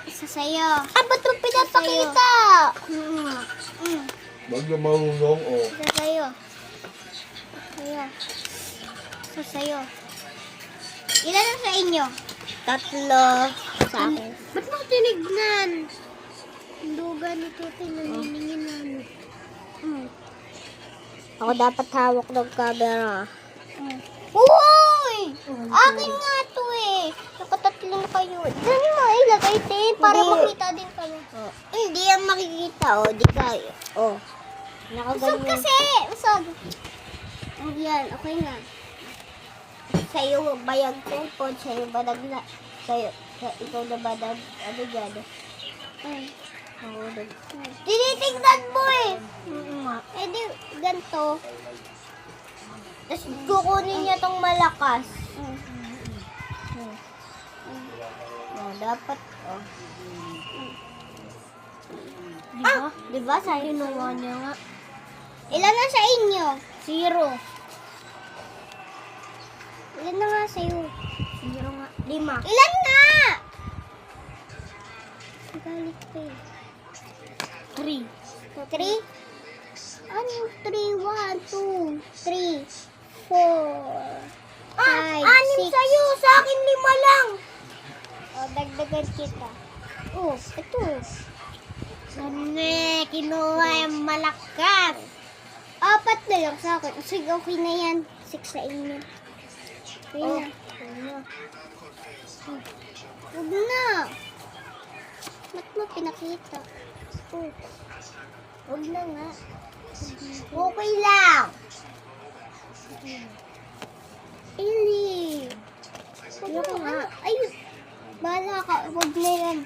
Isa sa'yo. Ah, ba't mo pinapakita? Wag na marunong, oh. Isa sa'yo. Sa'yo. Isa sa'yo. Ilan na sa inyo? 3 sa akin. Ba't mo tinignan? Dugan ito, tinaniningin namin. Ako dapat hawak ng camera. Uy! Akin nga to eh. Nakatatlong kayo. Diyan mo ilagay din para makita din kami. Hindi yan makikita. Di kayo. Usog kasi. Usog. Yan, okay na. Sa'yo bayag cellphone, sa'yo badag. Sa'yo, ikaw na badag. Ano dyan? Tinitignan mo eh. Di, ganito. Tapos kukunin niya tong malakas. Dapat, Diba? Sa kinuha niya nga. Ilan na sa inyo? 0. Ilan na nga sa'yo? 0 nga. 5. Ilan na? Galit pa eh. 3. 3? Ano 3? 1, 2, 3, 4, 5, 6. Sa'yo. Sa akin 5 lang. Dagdagan kita. Ito. Kinuha yung malakas. 4 na lang sa akin. Sige, okay na yan. 6 sa inyo. Okay na. Huwag na. Ba't mo pinakita? Huwag na nga. Okay lang. Ili. Huwag na nga. Ay, bahala ka. Huwag na yan.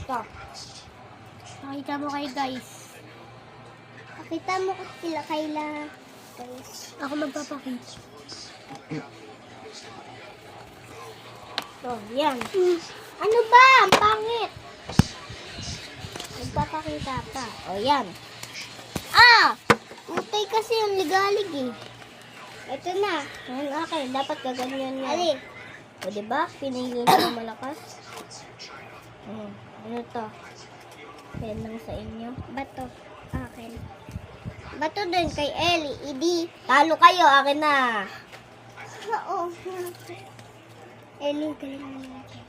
Ito. Pakita mo kay guys. Pakita mo sila kaila. Guys. Ako magpapakita. Yan. Ano ba? Ang pangit. Magpapakita pa. Yan. Utay kasi yung ligalig eh. Ito na. Ngayon akin. Dapat gaganyan yan. Ali. Diba? Pinili na malakas. Ano to? Yan lang sa inyo. Bato. Akin. Bato din kay Ellie. Idi. Talo kayo. Akin na. Oo. Ellie, galing mo natin.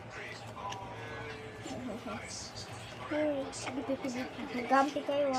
Hey. Gampi kayo